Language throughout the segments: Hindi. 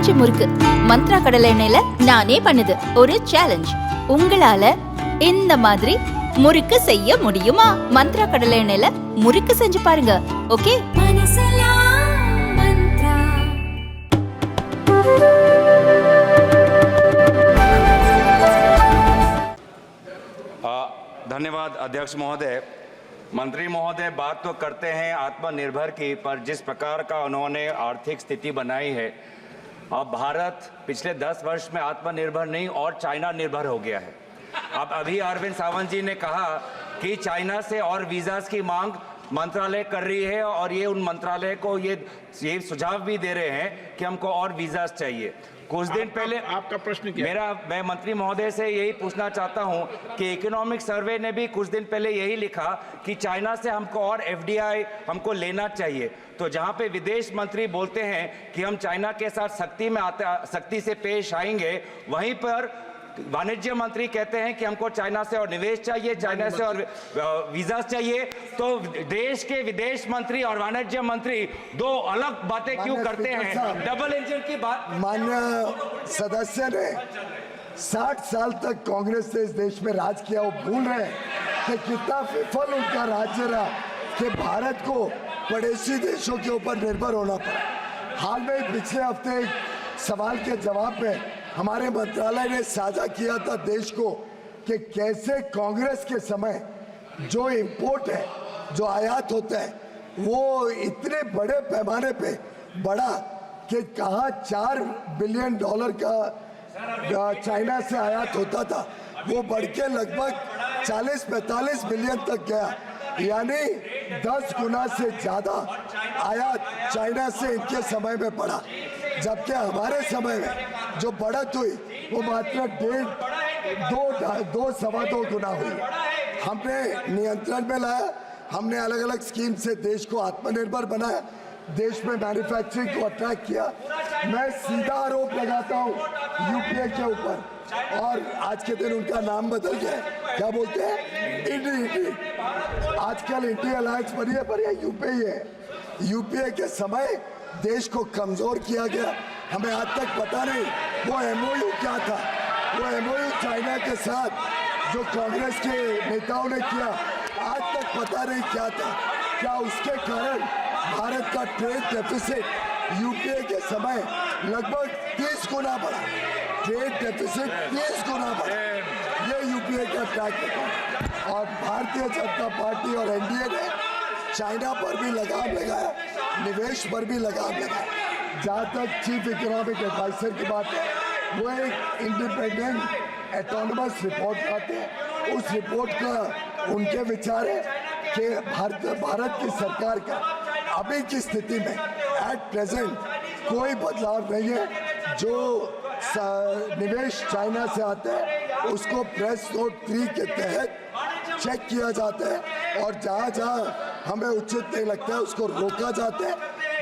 பஞ்சு முறுக்கு மந்த்ரா கடலை எண்ணெயில நானே பண்ணுது ஒரு சேலஞ்ச். உங்களால இந்த மாதிரி முறுக்கு செய்ய முடியுமா? மந்த்ரா கடலை எண்ணெயில முறுக்கு செஞ்சு பாருங்க. ஓகே? धन्यवाद अध्यक्ष महोदय। मंत्री महोदय बात तो करते हैं आत्मनिर्भर की, पर जिस प्रकार का उन्होंने आर्थिक स्थिति बनाई है, अब भारत पिछले 10 वर्ष में आत्मनिर्भर नहीं और चाइना निर्भर हो गया है। अब अभी अरविंद सावंत जी ने कहा कि चाइना से और वीज़ास की मांग मंत्रालय कर रही है और ये उन मंत्रालय को ये सुझाव भी दे रहे हैं कि हमको और वीज़ास चाहिए। कुछ दिन पहले आपका प्रश्न क्या? मैं मंत्री महोदय से यही पूछना चाहता हूं कि इकोनॉमिक सर्वे ने भी कुछ दिन पहले यही लिखा कि चाइना से हमको और एफडीआई हमको लेना चाहिए। तो जहां पे विदेश मंत्री बोलते हैं कि हम चाइना के साथ सख्ती से पेश आएंगे, वहीं पर वाणिज्य मंत्री कहते हैं कि हमको चाइना से और निवेश चाहिए, चाइना से और वीजा चाहिए। तो देश के विदेश मंत्री और वाणिज्य मंत्री दो अलग बातें क्यों करते हैं? डबल इंजन की बात। माननीय सदस्य ने 60 साल तक कांग्रेस ने इस देश में राज किया, वो भूल रहे हैं कि कितना विफल उनका राज्य रहा कि भारत को पड़ोसी देशों के ऊपर निर्भर होना पड़ा। हाल में पिछले हफ्ते एक सवाल के जवाब में हमारे मंत्रालय ने साझा किया था देश को कि कैसे कांग्रेस के समय जो इंपोर्ट है, जो आयात होता है, वो इतने बड़े पैमाने पे बढ़ा कि कहाँ $4 बिलियन का चाइना से आयात होता था, वो बढ़ के लगभग 40-45 बिलियन तक गया। यानी 10 गुना से ज़्यादा आयात चाइना से इनके समय में बढ़ा, जबकि हमारे समय में जो बढ़त हुई वो मात्र 2-2.25 गुना हुई। हमने नियंत्रण में लाया, हमने अलग अलग स्कीम से देश को आत्मनिर्भर बनाया, देश में मैन्युफैक्चरिंग को अट्रैक्ट किया। मैं सीधा आरोप लगाता हूँ यूपीए के ऊपर, और आज के दिन उनका नाम बदल गया, क्या बोलते हैं, इंडी। आजकल इंडी अलायंस बनी है, पर यह यूपीए है। यूपीए के समय देश को कमजोर किया गया। हमें आज तक पता नहीं वो एमओयू क्या था, वो एमओयू चाइना के साथ जो कांग्रेस के नेताओं ने किया, आज तक पता नहीं क्या था। क्या उसके कारण भारत का ट्रेड डेफिसिट यूपीए के समय लगभग 30 गुना बढ़ा, ट्रेड डेफिसिट 30 गुना बढ़ा। ये यूपीए का ट्रैक रिकॉर्ड। और भारतीय जनता पार्टी और एनडीए ने चाइना पर भी लगाम लगाया, निवेश पर भी लगाम लगाया। जहाँ तक चीफ इकोनॉमिक एडवाइजर की बात है, वो एक इंडिपेंडेंट एटोनमस रिपोर्ट लाते हैं। उस रिपोर्ट का उनके विचार है कि भारत की सरकार का अभी की स्थिति में एट प्रेजेंट कोई बदलाव नहीं है। जो निवेश चाइना से आता है उसको प्रेस नोट 3 के तहत चेक किया जाता है, और जहाँ जहाँ हमें उचित नहीं लगता है उसको रोका जाता है।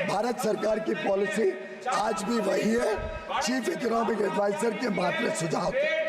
भारत सरकार की पॉलिसी आज भी वही है, चीफ इकोनॉमिक एडवाइजर के मात्र सुझाव थे।